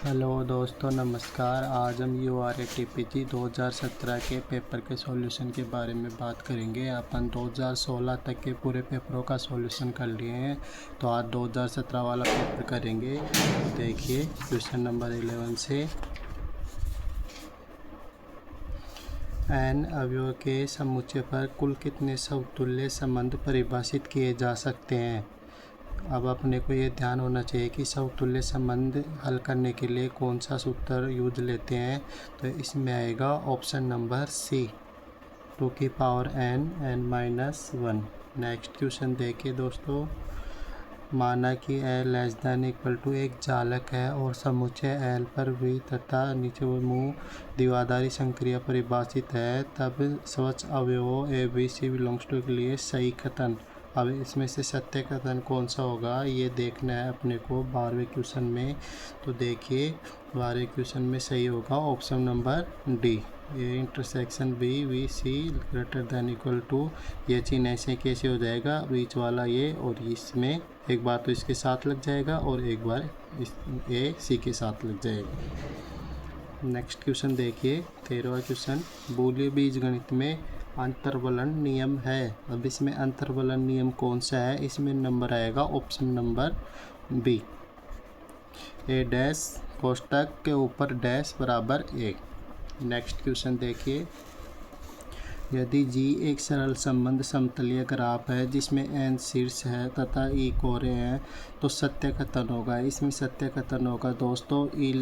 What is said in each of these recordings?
Hello दोस्तों, नमस्कार। आज हम URATPG 2017 के पेपर के सॉल्यूशन के बारे में बात करेंगे। अपन 2016 तक के पूरे पेपरों का सॉल्यूशन कर लिए हैं, तो आज 2017 वाला पेपर करेंगे। देखिए क्वेश्चन नंबर 11 से n अवयवों के समुच्चय पर कुल कितने समतुल्य संबंध परिभाषित किए जा सकते हैं। अब अपने को ये ध्यान होना चाहिए कि समतुल्य संबंध हल करने के लिए कौन सा सूत्र यूज लेते हैं। तो इसमें आएगा ऑप्शन नंबर सी, 2 की पावर n(n-1)। नेक्स्ट क्वेश्चन देखिए दोस्तों। माना कि L<= एक जालक है और समुच्चय L पर V तथा नीचे वो मुँह द्विआधारी संक्रिया परिभाषित है, तब स्वच्छ अवयवों ABC बिलोंग्स टू के लिए सही कथन। अब इसमें से सत्य कथन कौन सा होगा ये देखना है अपने को 12वें क्वेश्चन में। तो देखिए 12वें क्वेश्चन में सही होगा ऑप्शन नंबर डी, ये इंटरसेक्शन BVC= ये चिन्ह ऐसे कैसे हो जाएगा, बीच वाला ये और इसमें एक बार तो इसके साथ लग जाएगा और एक बार इस ए सी के साथ लग जाएगा। नेक्स्ट क्वेश्चन देखिए 13वां क्वेश्चन। बूलियन बीजगणित में अंतर्वलन नियम है। अब इसमें अंतर्वलन नियम कौन सा है, इसमें नंबर आएगा ऑप्शन नंबर बी, ए डैश कोष्टक के ऊपर डैश बराबर ए। नेक्स्ट क्वेश्चन देखिए। यदि G एक सरल संबंध समतलीय ग्राफ है जिसमें n शीर्ष है तथा E कोरे हैं, तो सत्य कथन होगा। इसमें सत्य कथन होगा दोस्तों E<=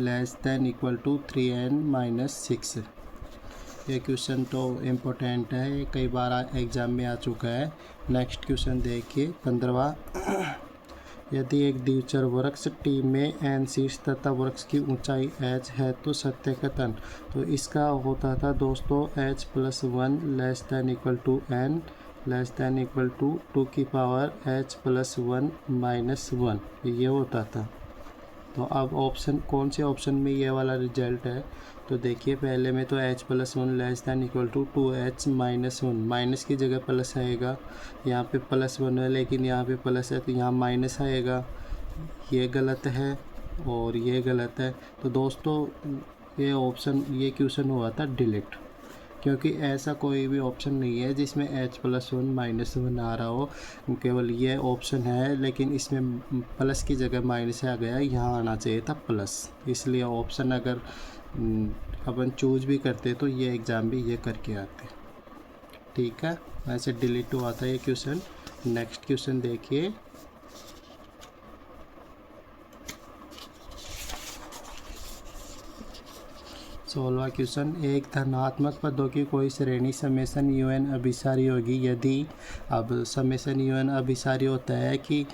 3n-6। ये क्वेश्चन तो इम्पोर्टेंट है, ये कई बार एग्जाम में आ चुका है। नेक्स्ट क्वेश्चन देखिए 15वां। यदि एक द्विचर वृक्ष T में n शीर्ष तथा वृक्ष की ऊंचाई h है, तो सत्य कथन तो इसका होता था दोस्तों h+1 n 2 2 की पावर h+1-1 ये होता था। तो अब ऑप्शन कौन से ऑप्शन में ये वाला रिजल्ट है, तो देखिए पहले में तो h+1<= 2h-1, माइनस की जगह प्लस आएगा। यहाँ पे +1 है लेकिन यहाँ पे प्लस है तो यहाँ माइनस आएगा। ये गलत है और ये गलत है। तो दोस्तों ये ऑप्शन ये क्वेश्चन हुआ था डिलीट, क्योंकि ऐसा कोई भी ऑप्शन नहीं है जिसमें h+1-1 आ रहा हो। केवल ये ऑप्शन है लेकिन इसमें प्लस की जगह माइनस आ गया, यहाँ आना चाहिए था प्लस। इसलिए ऑप्शन अगर अपन चूज भी करते तो ये एग्ज़ाम भी ये करके आते। ठीक है, वैसे डिलीट हुआ था ये क्वेश्चन। नेक्स्ट क्वेश्चन देखिए। सोलहवां क्वेश्चन। एक धनात्मक पदों की कोई श्रेणी समेसन UN अभिसारी होगी यदि, अब समेसन UN अभिसारी होता है कि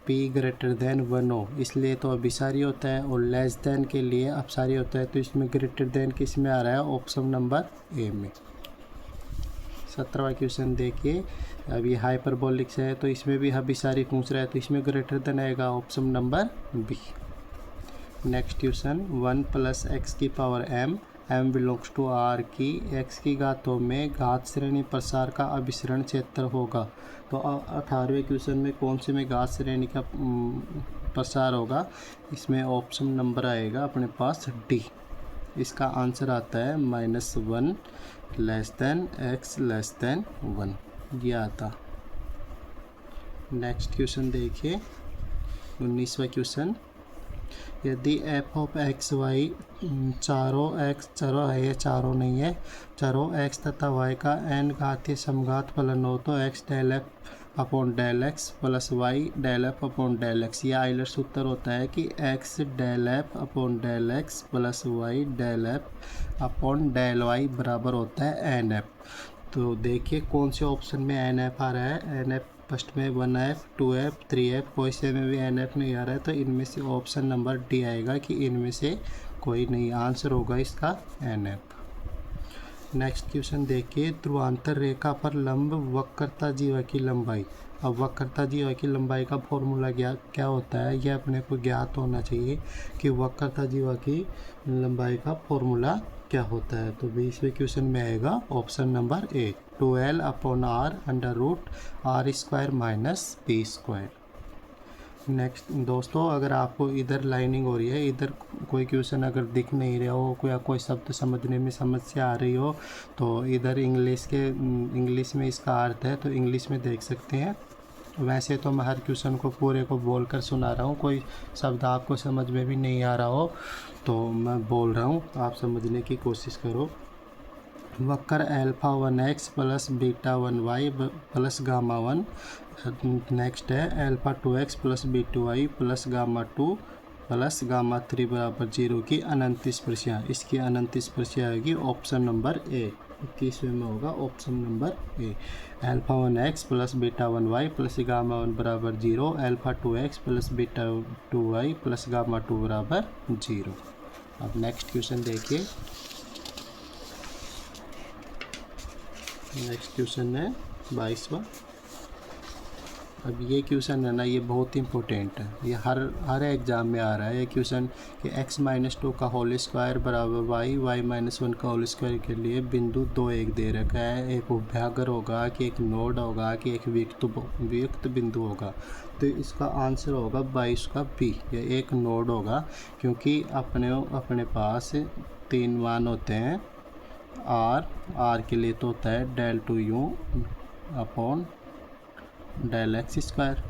P>1 हो, इसलिए तो अभिसारी होता है, और लेस देन के लिए अपसारी होता है। तो इसमें ग्रेटर देन किस में आ रहा है, ऑप्शन नंबर ए में। 17वां क्वेश्चन देखिए। अब ये हाइपरबोलिक्स है तो इसमें भी अभिसारी पूछ रहा है, तो इसमें ग्रेटर देन आएगा option number B. Next question. 1 + x की power m belongs to R की x की घातों में घात श्रेणी प्रसार का अभिसरण क्षेत्र होगा। तो 18वें क्वेश्चन में कौन से में घात श्रेणी का प्रसार होगा, इसमें ऑप्शन नंबर आएगा अपने पास डी। इसका आंसर आता है -1 x 1 ये आता। नेक्स्ट क्वेश्चन देखिए 19वां क्वेश्चन। यदि f(x,y) चारों है, ये चारों नहीं है, चारों x तथा y का n घातीय समघात फलन हो, तो x∂f/∂x + y∂f/∂x। ये आइलर सूत्र होता है कि x∂f/∂x + y∂f/∂y बराबर होता है nf। तो देखिए कौन से ऑप्शन में nf आ रहा है। nf फर्स्ट में 1f 2f 3f, कोई से में भी nf नहीं आ रहा है, तो इनमें से ऑप्शन नंबर डी आएगा कि इनमें से कोई नहीं। आंसर होगा इसका nf। नेक्स्ट क्वेश्चन देखिए। ध्रुवांतर रेखा पर लंब वक्रता जीवा की लंबाई। अब वक्रता जीवा की लंबाई का फॉर्मूला क्या होता है, यह अपने को ज्ञात होना चाहिए कि वक्रता जीवा की लंबाई का फॉर्मूला क्या होता है। तो 20वें क्वेश्चन में आएगा ऑप्शन नंबर ए, 12/r - p²। नेक्स्ट दोस्तों, अगर आपको इधर लाइनिंग हो रही है, इधर कोई क्वेश्चन अगर दिख नहीं रहा हो या कोई शब्द समझने में समस्या आ रही हो तो इधर इंग्लिश में इसका अर्थ है तो इंग्लिश में देख सकते हैं। वैसे तो मैं हर क्वेश्चन को पूरे को बोल कर सुना रहा हूँ, कोई शब्द आपको समझ में भी नहीं आ रहा हो तो मैं बोल रहा हूँ, आप समझने की कोशिश करो। वक्र alpha 1x plus beta 1y plus gamma 1, next है alpha 2x plus beta y plus gamma 2 plus gamma 3 बराबर 0 की अनंत स्पर्शियाँ। इसकी अनंत स्पर्शियाँ होगी ऑप्शन नंबर ए, 21वें में होगा option number A. Alpha 1x plus beta 1y plus gamma 1 बराबर 0, alpha 2x plus beta 2y plus gamma 2 बराबर 0। अब नेक्स्ट क्वेश्चन देखिए, नेक्स्ट क्वेश्चन है 22वां। अब ये क्वेश्चन है ना, ये बहुत इंपॉर्टेंट है, ये हर एग्ज़ाम में आ रहा है ये क्वेश्चन कि x-2 का होल स्क्वायर बराबर y-1 का होल स्क्वायर के लिए बिंदु 2 1 दे रखा है। एक उभयागर होगा कि एक नोड होगा कि एक वियुक्त बिंदु होगा, तो इसका आंसर होगा 22 का बी, ये एक नोड होगा क्योंकि अपने पास 3 मान होते हैं। आर के लिए तो होता है del 2u upon del x square,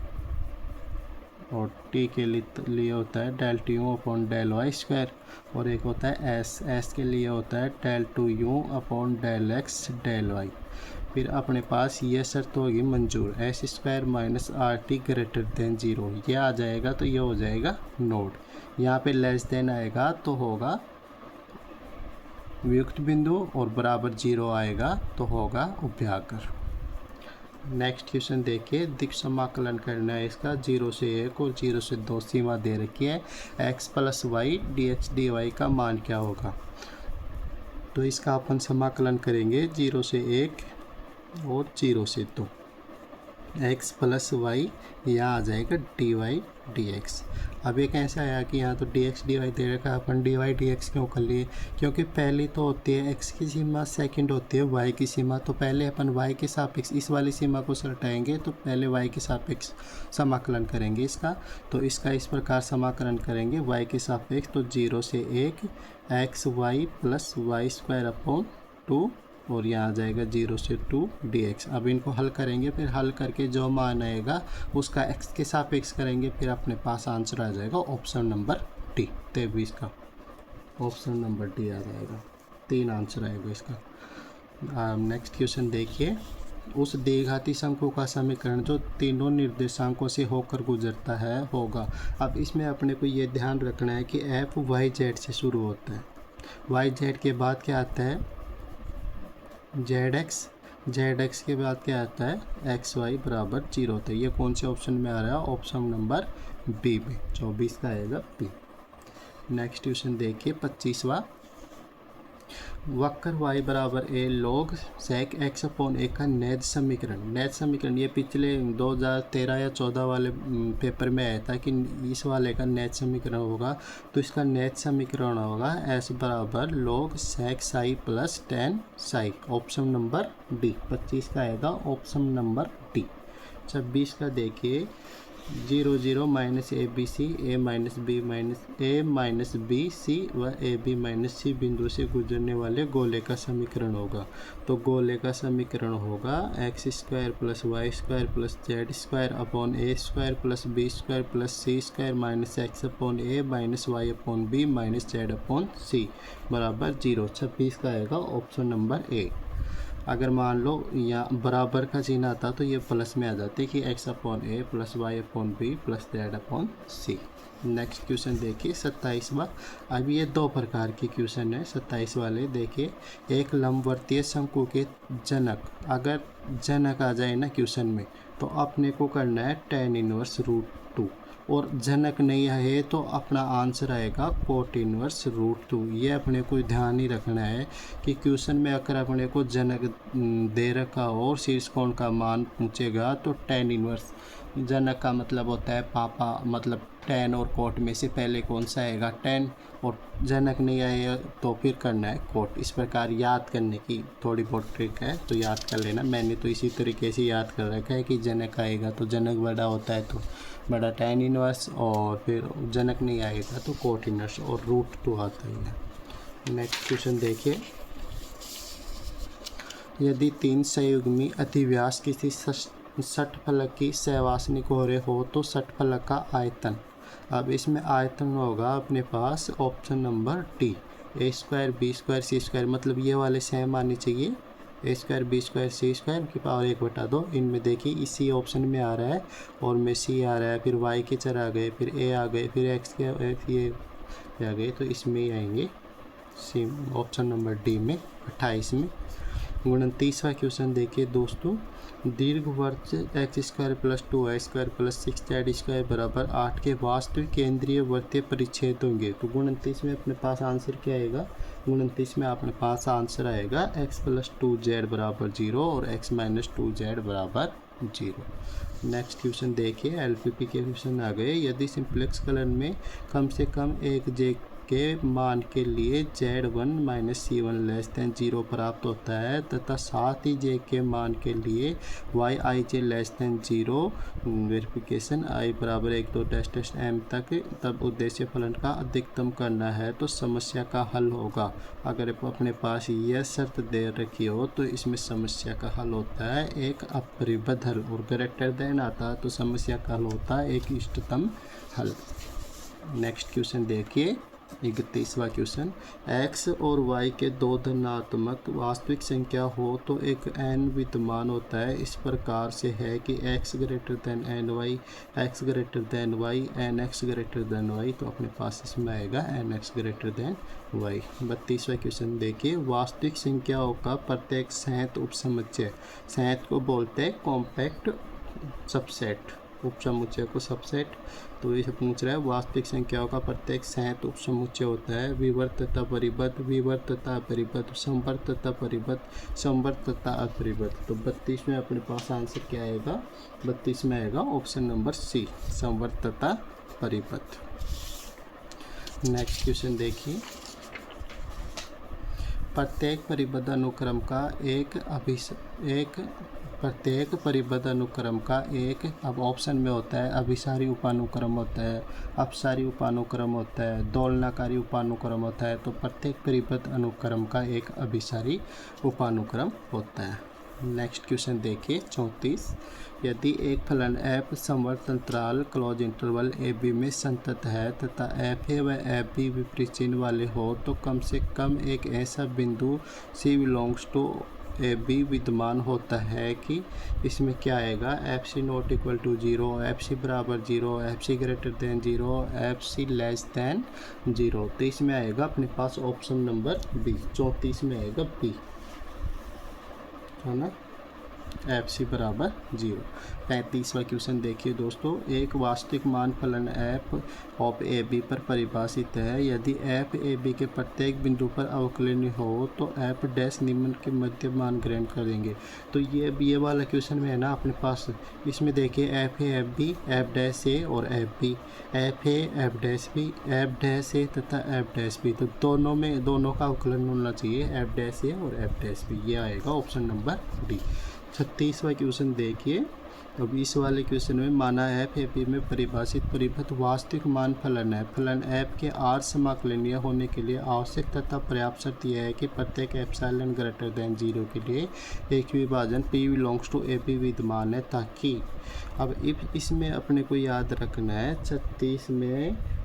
और टी के लिए होता है del T U upon del Y square, और एक होता है एस के लिए होता है del 2u upon del x del y. फिर अपने पास ये शर्त होगी मंजूर, S square minus R T greater than 0, ये आ जाएगा तो ये हो जाएगा नोड। यहाँ पे लेस देन आएगा तो होगा वियुक्त बिंदु, और बराबर 0 आएगा तो होगा उभयागर। नेक्स्ट क्वेश्चन देखिए, दिक् समाकलन करना है इसका 0 से 1 और 0 से 2 सीमा दे रखी है। x plus y d x d y का मान क्या होगा, तो इसका अपन समाकलन करेंगे 0 से 1 और 0 से 2। x प्लस वाई यहाँ आ जाएगा डी वाई डी एक्स। अब ये कैसे आया कि यहाँ तो D x d why they रखा है, अपन डी वाई डी एक्स क्यों कर लिए, क्योंकि पहली तो होती है x की सीमा, सेकंड होती है y की सीमा। तो पहले अपन y के सापेक्ष इस वाली सीमा को सलटाएंगे, तो पहले y के सापेक्ष समाकलन करेंगे इसका। तो इसका इस प्रकार समाकलन करेंगे y के सापेक्ष, तो 0 से 1 x y plus y square upon 2, और यहाँ आ जाएगा 0 से 2 dx। अब इनको हल करेंगे, फिर हल करके जो मान आएगा उसका x के सापेक्ष करेंगे, फिर अपने पास आंसर आ जाएगा ऑप्शन नंबर डी, 23 का ऑप्शन नंबर डी आ जाएगा, 3 आंसर आएगा इसका। नेक्स्ट क्वेश्चन देखिए, उस द्विघाती शंकु का समीकरण जो तीनों निर्देशांकों से होकर गुजरता है होगा। अब इसमें अपने को ये ध्यान रखना है कि एफ वाई जेड से शुरू होता है, वाई जेड के बाद क्या आता है जेड एक्स के बाद क्या आता है एक्स वाई बराबर 0 होता है। ये कौन से ऑप्शन में आ रहा है, ऑप्शन नंबर बी में, 24 का आएगा बी। नेक्स्ट क्वेश्चन देखिए 25वां, वक्र y बराबर a log sec x upon a का नैज समीकरण ये पिछले 2013 या 14 वाले पेपर में आया था कि इस वाले का नैज समीकरण होगा। तो इसका नैज समीकरण होगा s बराबर log sec Sai plus tan Sai, option number D, 25 का आएगा ऑप्शन नंबर डी। 26 का देखिए, 0 0 minus A B C A minus B C व ए बी माइनस सी बिंदु से गुजरने वाले गोले का समीकरण होगा। तो गोले का समीकरण होगा x square plus y square plus z square upon a square plus b square plus c square minus x upon a minus y upon b minus z upon c बराबर 0। 26 का आएगा ऑप्शन नंबर ए। अगर मान लो यहाँ बराबर का चिन्ह आता तो ये प्लस में आ जाते कि x upon a plus y upon b plus z upon c. Next question देखिए 27वां। अब ये 2 प्रकार के क्वेश्चन है 27 वाले। देखिए, एक लंबवर्तीय शंकु के जनक, अगर जनक आ जाए ना क्वेश्चन में तो अपने को करना है tan इनवर्स √2, और जनक नहीं है तो अपना आंसर आएगा कोट इनवर्स √2। ये अपने को ध्यान ही रखना है कि क्वेश्चन में अगर अपने को जनक दे रखा हो और शीर्ष कोण का मान पूछेगा तो tan इनवर्स, जनक का मतलब होता है पापा, मतलब tan और cot में से पहले कौन सा आएगा, tan, और जनक नहीं आए तो फिर करना है cot। इस प्रकार याद करने की थोड़ी बहुत ट्रिक है, तो याद कर लेना। मैंने तो इसी तरीके से याद कर रखा है कि जनक आएगा तो जनक बड़ा होता है तो बड़ा tan इनवर्स, और फिर जनक नहीं आएगा तो cot इनवर्स, और √2 आता है। नेक्स्ट क्वेश्चन देखिए, यदि 3 संयुग्मी अतिव्यास किसी षटफलक की सहवासनिक हो रहे हो तो षटफलक का आयतन। अब इसमें आयतन होगा अपने पास option number D, a² b² c², मतलब ये वाले सेम आने चाहिए, a² b² c² की पावर 1/2। इनमें देखिए इसी ऑप्शन में आ रहा है, और में c आ रहा है, फिर y के चर आ गए, फिर a आ गए, फिर x के ये आ गए, तो इसमें ही आएंगे सी, ऑप्शन नंबर डी में 28 में। 29वां क्वेश्चन देखिए दोस्तों, दीर्घवृत्त x² + 2y² + 6z² बराबर 8 के वास्तविक केंद्रीय वृत्तीय परिच्छेद होंगे। तो 29 में अपने पास आंसर क्या आएगा, 29 में अपने पास आंसर आएगा x + 2z बराबर 0 और x - 2z बराबर 0। नेक्स्ट क्वेश्चन देखिए, LPP के क्वेश्चन आ गए। यदि सिंप्लेक्स कलन में कम से कम एक j के मान के लिए z1 - c1 < 0 प्राप्त होता है, तथा साथ ही j के मान के लिए yij < 0 वेरिफिकेशन i बराबर 1 2 टेस्ट m तक, तब उद्देश्य फलन का अधिकतम करना है, तो समस्या का हल होगा। अगर अपने पास यह शर्त दे रखी हो तो इसमें समस्या का हल होता है एक अपरिबद्ध हल, और ग्रेटर देन आता है तो समस्या का हल होता है एक इष्टतम हल। नेक्स्ट क्वेश्चन देखिए, 31वां क्वेश्चन, x और y के दो धनात्मक वास्तविक संख्या हो तो एक n विद्यमान होता है। इस प्रकार से है कि x > ny, x > y, nx > y, तो अपने पास इसमें आएगा nx > y। 32वां क्वेश्चन देखिए, वास्तविक संख्याओं का प्रत्येक संहत उपसमुच्चय, संहत को बोलते हैं कॉम्पैक्ट सबसेट, उपसमुच्चय को सबसेट। तो ये पूछ रहा है वास्तविक संख्याओं का प्रत्येक संहत उपसमुच्चय होता है विवर्त तथा परिबद्ध, विवर्त तथा अपरिबद्ध, संवर्त तथा परिबद्ध, संवर्त तथा अपरिबद्ध। तो 32 में अपने पास आंसर क्या आएगा, 32 में आएगा ऑप्शन नंबर सी, संवर्त तथा परिबद्ध। नेक्स्ट क्वेश्चन देखिए, प्रत्येक परिबद्ध अनुक्रम का प्रत्येक परिबद्ध अनुक्रम का एक, अब ऑप्शन में होता है अभिसारी उपानुक्रम होता है, अपसारी उपानुक्रम होता है, दोलनाकारी उपानुक्रम होता है, तो प्रत्येक परिबद्ध अनुक्रम का एक अभिसारी उपानुक्रम होता है। नेक्स्ट क्वेश्चन देखिए, 34, यदि एक फलन f संवर्त अंतराल क्लोज इंटरवल ab में संतत है तथा fa व fb विपरीत चिन्ह वाले हो, तो कम से कम एक ऐसा बिंदु c बिलोंग्स टू AB विद्यमान होता है कि इसमें क्या आएगा, FC ≠ 0, FC बराबर 0, FC greater than 0, FC less than 0। तो इसमें आएगा अपने पास ऑप्शन नंबर बी, 34 में आएगा बी, है ना, FC बराबर 0। 35वां क्वेश्चन देखिए दोस्तों, एक वास्तविक मान फलन f ऑफ AB पर परिभाषित है। यदि f AB के प्रत्येक बिंदु पर अवकलनीय हो तो f डैश निम्न के मध्य मान ग्रहण करेंगे। तो ये वाला क्वेश्चन में है ना अपने पास, इसमें देखिए f a f b, f dash a और f b, f a f dash b, f dash a तथा f डैश b, तो दोनों का अवकलन होना चाहिए f डैश a और f डैश b, ये आएगा ऑप्शन नंबर डी। 36वां क्वेश्चन देखिए, अब इस वाले क्वेश्चन में माना f ab में परिभाषित परिबद्ध वास्तविक मान फलन है। फलन f के r समाकलनीय होने के लिए आवश्यक तथा पर्याप्त शर्त यह है कि प्रत्येक एप्सिलॉन ग्रेटर देन 0 के लिए एक विभाजन p बिलोंग्स टू ab विद्यमान है, ताकि अब इसमें अपने को याद रखना है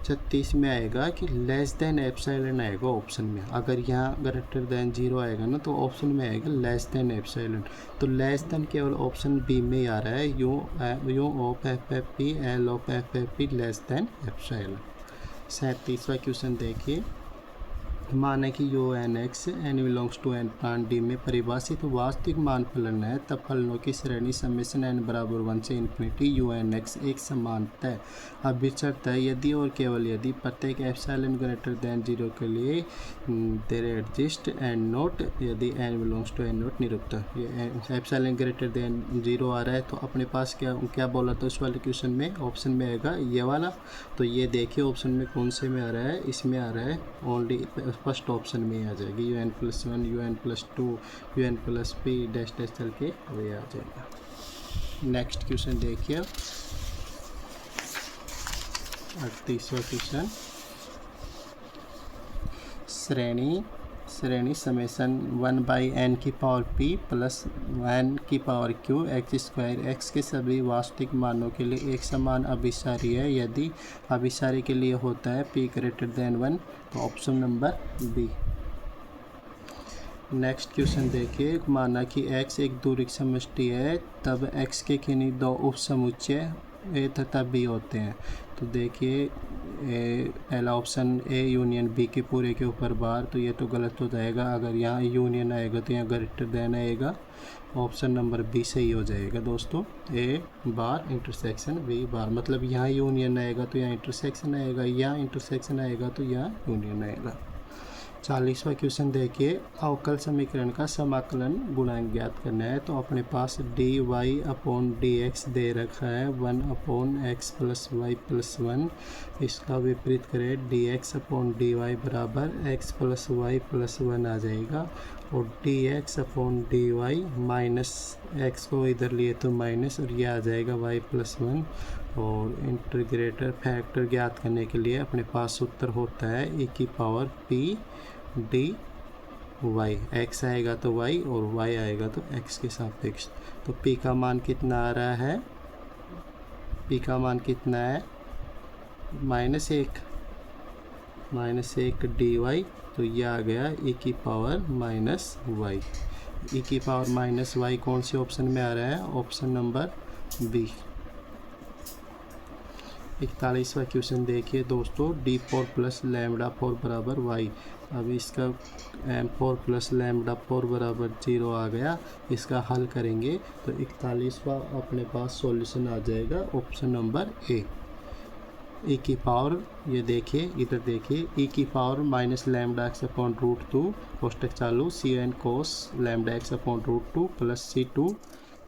36 में आएगा कि लेस देन एप्सिलॉन आएगा ऑप्शन में। अगर यहाँ ग्रेटर देन 0 आएगा ना तो ऑप्शन में आएगा लेस देन एप्सिलॉन, तो लेस देन केवल ऑप्शन बी में आ रहा है, U of FFP L of FFP less than epsilon. 37वां क्वेश्चन देखिए, माना कि U N X N belongs to an plane D में परिभाषित वास्तविक मान फलन है, तब फलनों की श्रेणी समेशन एन बराबर 1 से इन्फिनिटी यू एन एक्स एक समानतः अभिचरत है यदि और केवल यदि प्रत्येक एप्सिलॉन ग्रेटर देन 0 के लिए देयर एग्जिस्ट एंड नोट यदि N belongs to N naught निरुक्त। ये एप्सिलॉन ग्रेटर देन 0 आ रहा है तो अपने पास क्या क्या बोला था उस वाले क्वेश्चन में, ऑप्शन में आएगा ये वाला। तो ये देखिए ऑप्शन में कौन से में आ रहा है, इसमें आ रहा है ओनली फर्स्ट ऑप्शन में आ जाएगी U N plus 1 U N plus 2 U N plus P dash dash चल के वही आ जाएगा। नेक्स्ट क्वेश्चन देखिए 38वां क्वेश्चन। श्रेणी समेशन 1 बाई एन की पावर पी प्लस एन की power Q x square x के सभी वास्तविक मानों के लिए एक समान अभिसारी है यदि अभिसारी के लिए होता है पी ग्रेटर देन 1, तो option number B. Next question देखिए, माना कि x एक दूरी समष्टि है तब x के किन्हीं दो उप समुच्चय ए तथा बी होते हैं। तो देखिए पहला ऑप्शन ए यूनियन बी के पूरे के ऊपर बार, तो ये तो गलत हो जाएगा। अगर यहाँ यूनियन आएगा तो यहाँ ग्रेटर देन आएगा, ऑप्शन नंबर बी सही हो जाएगा दोस्तों। ए बार इंटरसेक्शन बी बार, मतलब यहाँ यूनियन आएगा तो यहाँ इंटरसेक्शन आएगा, यहाँ इंटरसेक्शन आएगा तो यहाँ यूनियन आएगा। 40वां क्वेश्चन देखिए, अवकल समीकरण का समाकलन गुणांक ज्ञात करना है। तो अपने पास d y upon d x दे रखा है 1 upon x plus y plus 1। इसका विपरीत करें d x upon d y बराबर एक्स प्लस वाई प्लस 1 आ जाएगा, और d x upon d y minus x को इधर लिए तो माइनस, और ये आ जाएगा वाई प्लस 1। और इंटीग्रेटर फैक्टर ज्ञात करने के लिए अपने पास उत्तर होता है e की power P D Y, X आएगा तो वाई और वाई आएगा तो एक्स के सापेक्ष। तो p का मान कितना आ रहा है, p का मान कितना है -1 डी वाई, तो यह आ गया e की पावर -y। e की पावर -y कौन से ऑप्शन में आ रहा है, ऑप्शन नंबर बी। 41वां क्वेश्चन देखिए दोस्तों, d4 प्लस लैम्बडा 4 बराबर y। अब इसका m4 प्लस लैम्बडा 4 बराबर 0 आ गया, इसका हल करेंगे तो 41वां अपने पास सॉल्यूशन आ जाएगा, ऑप्शन नंबर ए। e की पावर, ये देखिए इधर देखिए, e की power minus lambda x upon √2 कोष्टक चालू c n cos lambda x upon √2 plus C2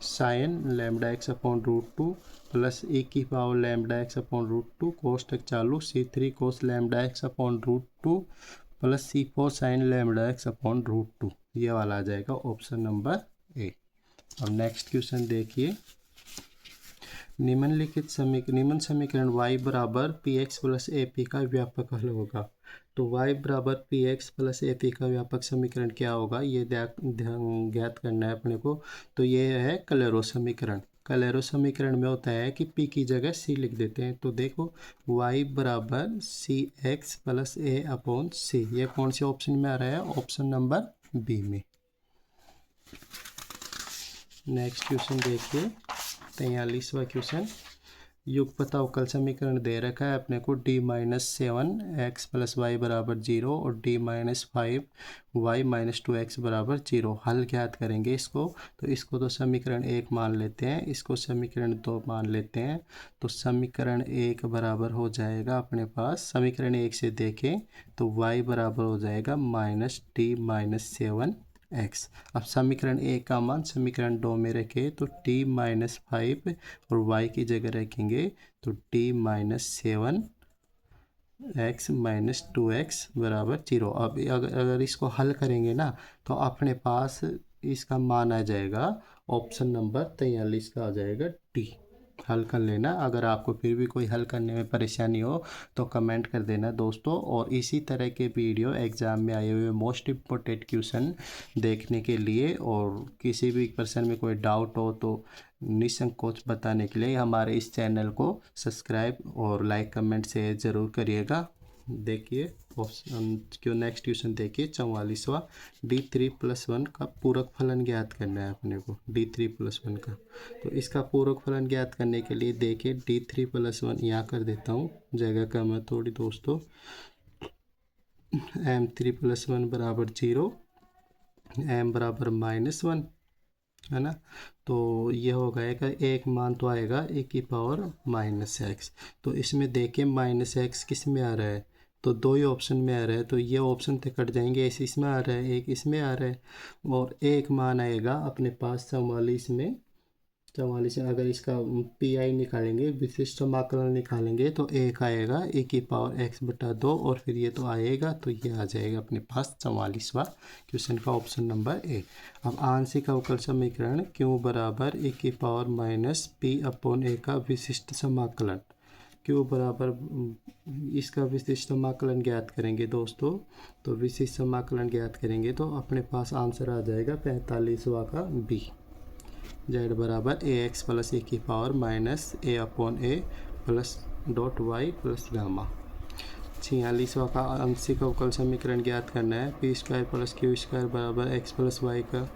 sine lambda x upon √2 plus e की पावर लैम्बडा एक्स अपॉन √2 कोष्टक चालू C3 cos lambda x upon √2 plus C4 sine lambda x upon √2, ये वाला आ जाएगा option number ए। अब next question देखिए, निम्नलिखित निम्न समीकरण y बराबर P x plus A P का व्यापक हल होगा। तो y बराबर P x plus A P का व्यापक समीकरण क्या होगा, ये ज्ञात करना है अपने को। तो ये है कलेरो समीकरण। कलेरो समीकरण में होता है कि p की जगह c लिख देते हैं। तो देखो y बराबर सी एक्स प्लस ए अपॉन सी, ये कौन से ऑप्शन में आ रहा है, ऑप्शन नंबर बी में। नेक्स्ट क्वेश्चन देखिए 43वां क्वेश्चन, युगपत अवकल समीकरण दे रखा है अपने को d-7 एक्स प्लस वाई बराबर 0 और d-5 वाई माइनस 2 एक्स बराबर 0। हल ज्ञात करेंगे इसको। तो इसको तो समीकरण 1 मान लेते हैं, इसको समीकरण 2 मान लेते हैं। तो समीकरण 1 बराबर हो जाएगा अपने पास, समीकरण 1 से देखें तो y बराबर हो जाएगा -d-7 एक्स। अब समीकरण 1 का मान समीकरण 2 में रखें तो d-5 और y की जगह रखेंगे तो d-7 x माइनस 2x बराबर 0। अब अगर इसको हल करेंगे ना तो अपने पास इसका मान आ जाएगा, ऑप्शन नंबर 43 का आ जाएगा डी। हल कर लेना। अगर आपको फिर भी कोई हल करने में परेशानी हो तो कमेंट कर देना दोस्तों। और इसी तरह के वीडियो एग्ज़ाम में आए हुए मोस्ट इम्पोर्टेंट क्वेश्चन देखने के लिए और किसी भी पर्सन में कोई डाउट हो तो निसंकोच बताने के लिए हमारे इस चैनल को सब्सक्राइब और लाइक कमेंट शेयर ज़रूर करिएगा। देखिए क्यों नेक्स्ट क्वेश्चन देखिए 44वां, d3 + 1 का पूरक फलन ज्ञात करना है अपने को, d3 + 1 का। तो इसका पूरक फलन ज्ञात करने के लिए देखिए d3 + 1 यहाँ कर देता हूँ, जगह कम है थोड़ी दोस्तों। m3 + 1 = 0, m बराबर -1 है ना। तो ये हो गएगा, एक मान तो आएगा e⁻−x। तो इसमें देखिए -x किस में आ रहा है, तो दो ही ऑप्शन में आ रहा है, तो ये ऑप्शन तो कट जाएंगे, ऐसे इसमें आ रहा है, एक इसमें आ रहा है, और एक मान आएगा अपने पास 44 में। 44 में अगर इसका PI निकालेंगे, विशिष्ट समाकलन निकालेंगे, तो एक आएगा e⁻x/2, और फिर ये तो आएगा, तो ये आ जाएगा अपने पास 44वां क्वेश्चन का ऑप्शन नंबर ए। अब आंशिक अवकल समीकरण q बराबर e⁻p/a का विशिष्ट समाकलन, q बराबर इसका विशिष्ट समाकलन ज्ञात करेंगे दोस्तों। तो विशिष्ट समाकलन ज्ञात करेंगे तो अपने पास आंसर आ जाएगा 45वां का बी। z बराबर ax + e⁻−a/a +.y + गामा। 46वां का आंशिक अवकल समीकरण ज्ञात करना है, p² + q² बराबर x + y का।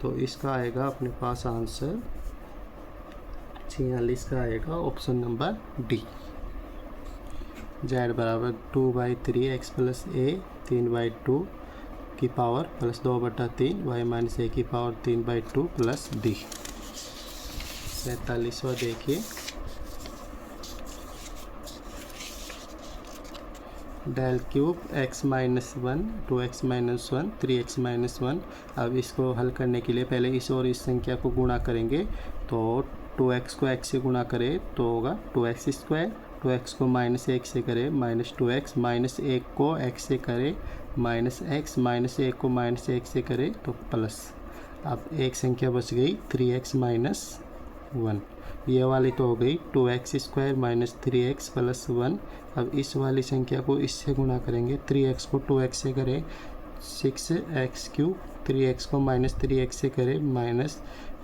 तो इसका आएगा अपने पास आंसर 46 का आएगा ऑप्शन नंबर डी। z बराबर 2/3 x + a 3/2 की पावर +2/3 y - a की पावर 3/2 + d। 47वां देखिए, del cube x - 1 2x - 1 3x - 1। अब इसको हल करने के लिए पहले इस और इस संख्या को गुणा करेंगे, तो 2x को x से गुणा करें तो होगा 2x², 2x को -1 से करें -2x, -1 को x से करें -x, -1 को -1 से करें तो प्लस। अब एक संख्या बच गई 3x - 1, ये वाली तो हो गई 2x² - 3x + 1। अब इस वाली संख्या को इससे गुणा करेंगे, 3x को 2x से करें 6x3, 3x को -3x से करें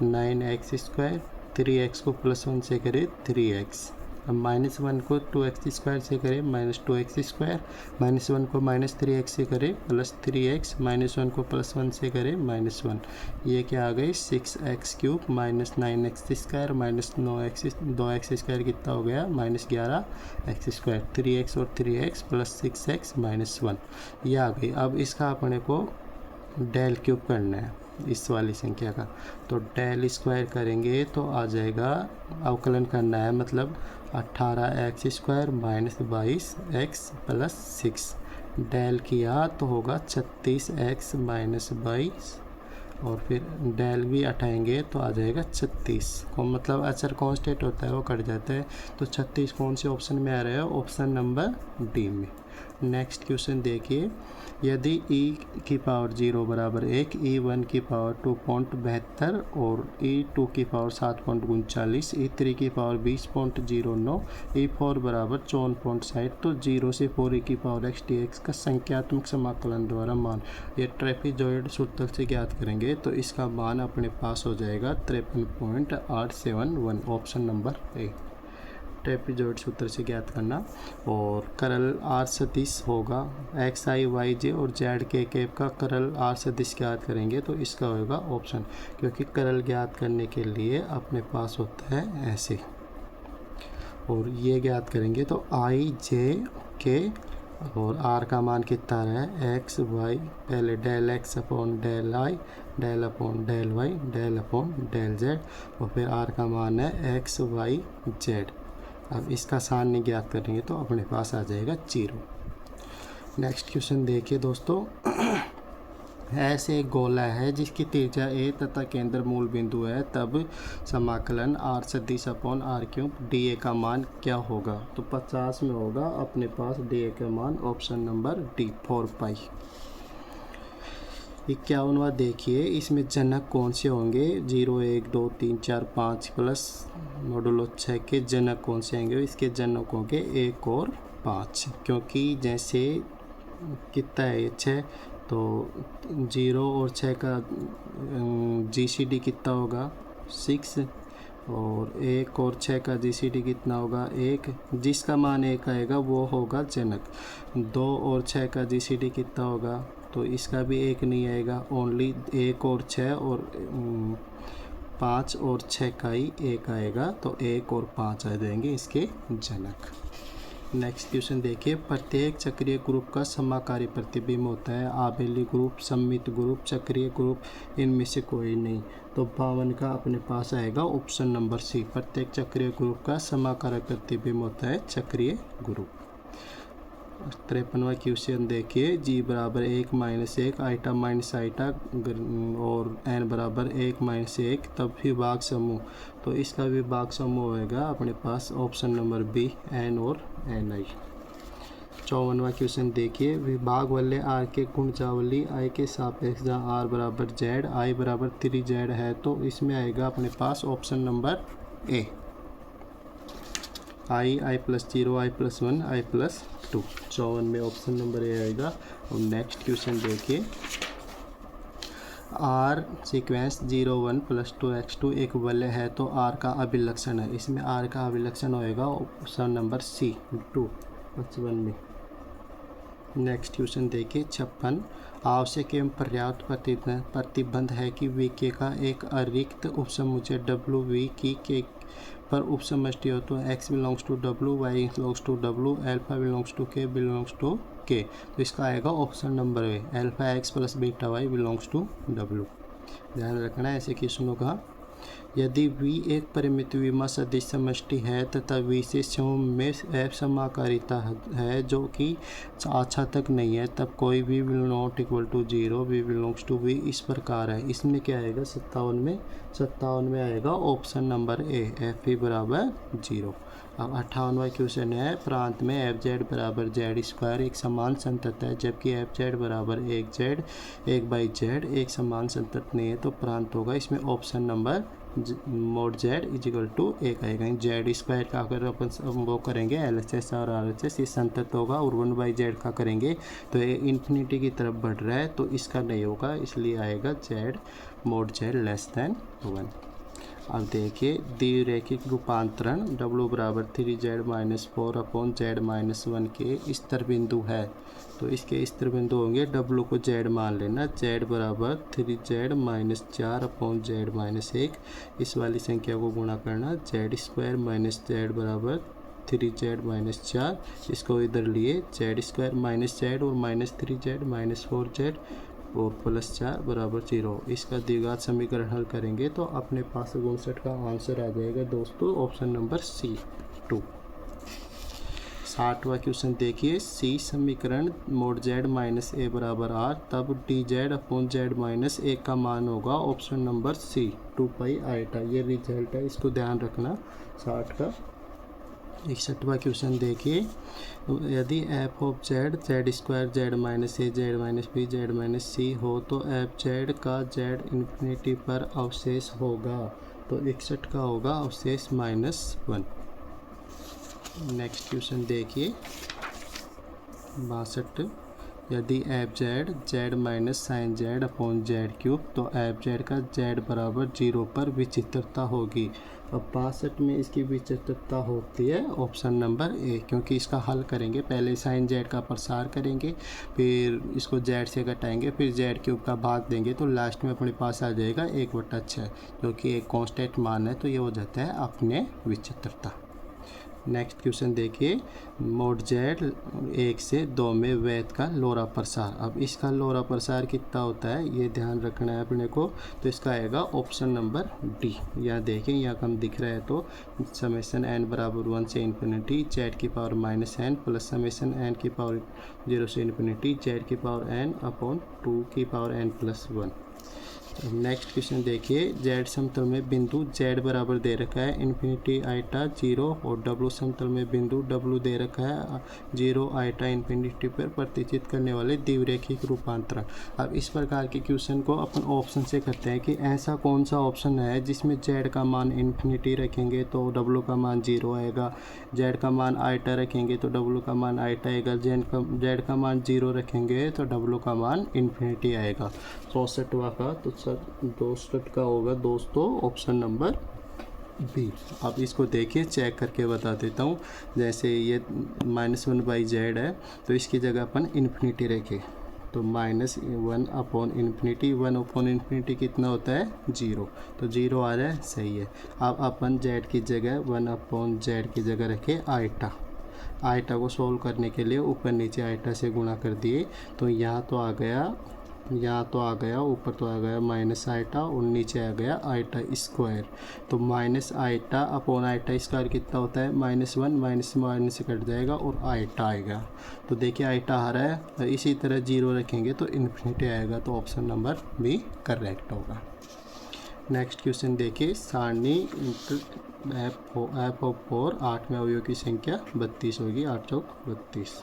-9x², 3x को +1 से करें 3x। अब -1 को 2x² से करें -2x², -1 को -3x से करें +3x, -1 को +1 से करें -1। ये क्या आ गई 6x³ -9x² -2x² कितना हो गया -11x², 3x और 3x + 6x - 1 ये आ गई। अब इसका अपने को डेल क्यूब करना है इस वाली संख्या का, तो डेल स्क्वायर करेंगे तो आ जाएगा, अवकलन करना है मतलब 18x² -22x + 6। डेल किया तो होगा 36x - 22, और फिर डेल भी हटाएंगे तो आ जाएगा 36 को, मतलब अचर कांस्टेंट होता है वो कट जाता है। तो 36 कौन से ऑप्शन में आ रहा है, ऑप्शन नंबर डी में। नेक्स्ट क्वेश्चन देखिए, यदि e⁻0 बराबर 1, e1 की पावर 2.72 और e2 की पावर 7.39, e3 की पावर 20.09, e4 बराबर 54.60, तो 0 से 4e⁻x dx का संख्यात्मक समाकलन द्वारा मान ये ट्रेपेजॉइड सूत्र से ज्ञात करेंगे, तो इसका मान अपने पास हो जाएगा 53.871, ऑप्शन नंबर ए। ट्रेपेजॉइड सूत्र से ज्ञात करना, और करल आर सदिश होगा XI YJ और ZK का करल आर सदिश ज्ञात करेंगे, तो इसका होगा ऑप्शन, क्योंकि करल ज्ञात करने के लिए अपने पास होता है ऐसे, और ये ज्ञात करेंगे तो IJK और R का मान कितना है x y, पहले del x upon del I, del upon del y, del upon del z, और फिर R का मान है x y z। अब इसका सारणी ज्ञात करेंगे तो अपने पास आ जाएगा 0। नेक्स्ट क्वेश्चन देखिए दोस्तों, ऐसे एक गोला है जिसकी त्रिज्या a तथा केंद्र मूल बिंदु है, तब समाकलन r सदिश अपॉन r³ dA का मान क्या होगा, तो 50 में होगा अपने पास dA का मान, ऑप्शन नंबर डी 4π। 51वां देखिए, इसमें जनक कौन से होंगे, 0 1 2 3 4 5 प्लस मॉडुलो 6 के जनक कौन से होंगे, इसके जनक होंगे 1 और 5, क्योंकि जैसे कितना है 6, तो 0 और 6 का GCD कितना होगा 6, और 1 और 6 का GCD कितना होगा 1, जिसका मान 1 आएगा वो होगा जनक। 2 और 6 का GCD कितना होगा, तो इसका भी 1 नहीं आएगा, ओनली 1 और 6 और 5 और 6 का ही 1 आएगा, तो 1 और 5 आ जाएंगे इसके जनक। नेक्स्ट क्वेश्चन देखिए, प्रत्येक चक्रीय ग्रुप का समाकारी प्रतिबिंब होता है। आबेली ग्रुप, सममित ग्रुप, चक्रीय ग्रुप, इनमें से कोई नहीं। तो 52 का अपने पास आएगा ऑप्शन नंबर सी। प्रत्येक चक्रीय ग्रुप का समाकारी प्रतिबिंब होता है चक्रीय ग्रुप। 53वां क्वेश्चन देखिए, जी बराबर 1 माइनस 1 आइटा माइनस आइटा और एन बराबर 1 माइनस 1 तब विभाग समूह। तो इसका विभाग समूह होएगा अपने पास ऑप्शन नंबर बी, एन और एन आई। 54वां क्वेश्चन देखिए, विभाग वाले आर के गुणजावली आई के सापेक्ष जहाँ आर बराबर जेड, आई बराबर 3 जेड है, तो इसमें आएगा अपने पास option number A, i plus 0, i plus 1, i plus 2। 54 में ऑप्शन नंबर ए आएगा। और नेक्स्ट क्वेश्चन देखिए, आर सीक्वेंस 0 1 प्लस 2x2 एक वलय है तो आर का अभिलक्षण है। इसमें आर का अभिलक्षण होएगा ऑप्शन नंबर सी 2, 55 में। नेक्स्ट क्वेश्चन देखिए, 56, आवश्यक एवं पर्याप्त प्रतिबंध है कि वी के का एक अरिक्त उपसमुच्चय डब्ल्यू वी की के पर उपसमष्टि हो तो x belongs to W, y belongs to W, alpha belongs to K belongs to K. तो इसका आएगा option number A, alpha x plus beta y belongs to W. ध्यान रखना है ऐसे क्वेश्चनों का। यदि v एक परिमित विमा सदिश समष्टि है तथा v से समूह में असमाकारिता है जो कि अच्छा तक नहीं है, तब कोई v will not equal to 0, v belongs to v इस प्रकार है। इसमें क्या आएगा 57 में आएगा ऑप्शन नंबर ए, एफ ई बराबर 0। अब 58वां क्वेश्चन है, प्रांत में एफ जेड बराबर जेड स्क्वायर एक समान संतत है जबकि एफ जेड बराबर 1 जेड 1 बाई जेड एक समान संतत नहीं है, तो प्रांत होगा इसमें option number mod Z equal to 1 आएगा। जेड स्क्वायर का अगर अपन वो करेंगे एल एच एस और आर एच एस ये संतत होगा, और 1 बाई जेड का करेंगे तो ये इन्फिनिटी की तरफ बढ़ रहा है, तो इसका नहीं होगा, इसलिए आएगा Z mode Z less than 1। अब देखिए, द्विरेखिक रूपांतरण W बराबर 3z minus 4 upon Z minus 1 के स्तर बिंदु है। तो इसके स्तर बिंदु होंगे, W को z मान लेना, z बराबर 3z minus 4 upon Z minus 1, इस वाली संख्या को गुणा करना, जेड स्क्वायर माइनस जेड बराबर 3z माइनस 4, इसको इधर लिए जेड स्क्वायर माइनस जेड और माइनस 3z माइनस 4z और प्लस 4 बराबर 0। इसका द्विघात समीकरण हल करेंगे तो अपने पास 59 का आंसर आ जाएगा दोस्तों ऑप्शन नंबर सी 2। 60वां क्वेश्चन देखिए, सी समीकरण मोड जेड माइनस ए बराबर आर तब D Z upon Z minus 1 का मान होगा ऑप्शन नंबर सी 2 पाई आइटा। ये रिजल्ट है, इसको ध्यान रखना 60 का। 61वां क्वेश्चन देखिए, यदि F of Z Z square Z minus A Z minus B Z minus C हो तो एफ जेड का जेड इन्फिनिटी पर अवशेष होगा, तो 61 का होगा अवशेष -1। नेक्स्ट क्वेश्चन देखिए 62, यदि F Z Z minus sine Z upon Z cube तो एफ जेड का जेड बराबर 0 पर विचित्रता होगी। अब 62 में इसकी विचित्रता होती है ऑप्शन नंबर ए, क्योंकि इसका हल करेंगे, पहले साइन जेड का प्रसार करेंगे, फिर इसको जेड से घटाएंगे, फिर जेड क्यूब का भाग देंगे, तो लास्ट में अपने पास आ जाएगा 1/6, जो कि एक कांस्टेंट मान है, तो ये हो जाता है अपने विचित्रता। नेक्स्ट क्वेश्चन देखिए, मोड जेड 1 से 2 में वैध का लोरा प्रसार। अब इसका लोरा प्रसार कितना होता है ये ध्यान रखना है अपने को, तो इसका आएगा ऑप्शन नंबर डी। यहाँ देखें, यहाँ कम दिख रहा है, तो समेशन एन बराबर 1 से इन्फिनिटी जेड की power -n plus summation N की पावर 0 से इन्फिनिटी जेड की पावर n अपॉन 2 की power n plus 1। Next question देखिए, जेड समतल में बिंदु जेड बराबर दे रखा है इन्फिनिटी आइटा 0 और डब्ल्यू समतल में बिंदु डब्ल्यू दे रखा है 0 आइटा इन्फिनिटी पर प्रतिचित करने वाले द्विरेखिक रूपांतरण। अब इस प्रकार के क्वेश्चन को अपन ऑप्शन से करते हैं कि ऐसा कौन सा ऑप्शन है जिसमें जेड का मान इन्फिनिटी रखेंगे तो डब्ल्यू का मान 0 आएगा, जेड का मान आइटा रखेंगे तो डब्ल्यू का मान आइटा आएगा, जेड का मान 0 रखेंगे तो डब्ल्यू का मान इन्फिनिटी आएगा। 64वां का तो 62 का होगा दोस्तों ऑप्शन नंबर बी। अब इसको देखिए, चेक करके बता देता हूँ। जैसे ये -1 बाई जेड है तो इसकी जगह अपन इन्फिनिटी रखें, तो -1 अपॉन इन्फिनिटी, 1 अपॉन इन्फिनिटी कितना होता है 0, तो 0 आ रहा है, सही है। अब अपन जेड की जगह 1 अपॉन जेड की जगह रखें आइटा। आइटा को सोल्व करने के लिए ऊपर नीचे आइटा से गुणा कर दिए, तो यहाँ तो आ गया ऊपर तो आ गया माइनस आइटा और नीचे आ गया आइटा स्क्वायर। तो minus iota upon iota square कितना होता है, -1, माइनस माइनस से कट जाएगा और आइटा आएगा। तो देखिए आइटा आ रहा है, तो इसी तरह जीरो रखेंगे तो इन्फिनिटी आएगा। तो ऑप्शन नंबर बी करेक्ट होगा। नेक्स्ट क्वेश्चन देखिए, सारणी एफ ऑफ 4 8 में अवयव की संख्या 32 होगी, 8 चौक 32।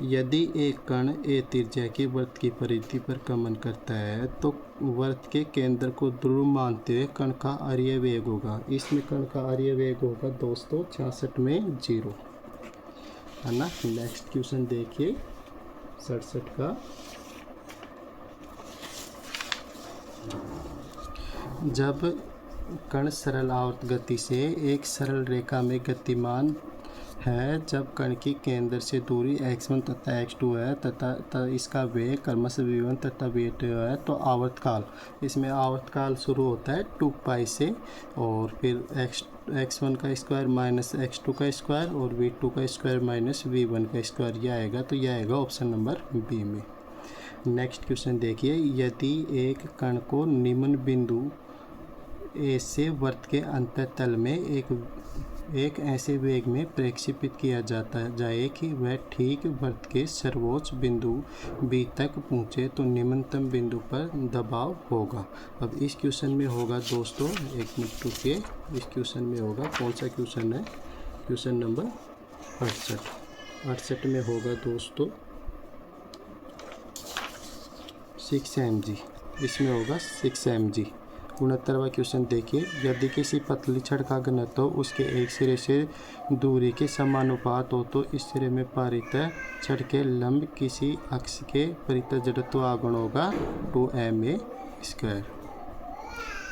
यदि एक कण ए त्रिज्या के वृत्त की परिधि पर गमन करता है तो वृत्त के केंद्र को ध्रुव मानते हुए कण का आर्य वेग होगा। इसमें कण का आर्य वेग होगा दोस्तों 66 में 0, है ना। नेक्स्ट क्वेश्चन देखिए 67 का। जब कण सरल आवर्त गति से एक सरल रेखा में गतिमान है, जब कण की केंद्र से दूरी x1 तथा x2 है तथा इसका वेग क्रमशः v1 तथा v2 है, तो आवर्तकाल, इसमें आवर्तकाल शुरू होता है 2π से और फिर x1 का स्क्वायर माइनस x2 का स्क्वायर और v2 का स्क्वायर माइनस v1 का स्क्वायर, यह आएगा। तो यह आएगा ऑप्शन नंबर बी में। नेक्स्ट क्वेश्चन देखिए, यदि एक कण को निम्न बिंदु ए से वृत्त के अंततल में एक ऐसे वेग में प्रक्षेपित किया जाए कि वह ठीक वृत्त के सर्वोच्च बिंदु बी तक पहुँचे, तो निम्नतम बिंदु पर दबाव होगा। अब इस क्वेश्चन में होगा दोस्तों, एक मिनट रुकिए, इस क्वेश्चन में होगा, कौन सा क्वेश्चन है, क्वेश्चन नंबर 68 में होगा दोस्तों 6 mg, इसमें होगा 6 mg। 69वां क्वेश्चन देखिए, यदि किसी पतली छड़ का घनत्व उसके एक सिरे से दूरी के समानुपात हो तो इस सिरे में पारित छड़ के लंब किसी अक्ष के परितः जड़त्व आघूर्ण होगा 2ma²।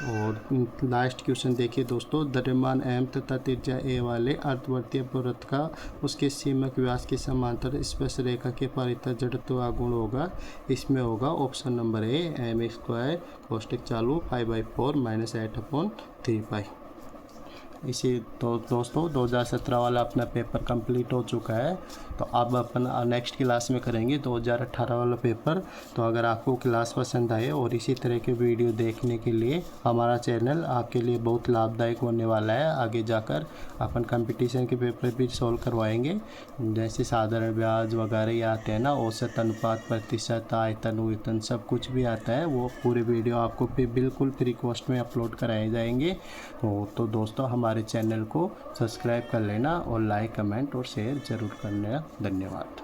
और लास्ट क्वेश्चन देखिए दोस्तों, द्रव्यमान m तथा त्रिज्या a वाले अर्धवर्तीय वृत्त का उसके सीमक व्यास के समांतर स्पर्श रेखा के परितः जड़त्व आघूर्ण होगा। इसमें होगा ऑप्शन नंबर ए m² कोष्टक चालू 5/4 - 8/3π। इसी तो दोस्तों 2017 वाला अपना पेपर कंप्लीट हो चुका है। तो अब अपन नेक्स्ट क्लास में करेंगे 2018 वाला पेपर। तो अगर आपको क्लास पसंद आए और इसी तरह के वीडियो देखने के लिए हमारा चैनल आपके लिए बहुत लाभदायक होने वाला है। आगे जाकर अपन कंपटीशन के पेपर भी सॉल्व करवाएंगे, जैसे साधारण ब्याज वगैरह ये आते हैं ना, औसत अनुपात, प्रतिशत, आयतन, वेतन, सब कुछ भी आता है। वो पूरे वीडियो आपको बिल्कुल फ्री कॉस्ट में अपलोड कराए जाएंगे। तो दोस्तों हमारे चैनल को सब्सक्राइब कर लेना और लाइक, कमेंट और शेयर ज़रूर करना। धन्यवाद।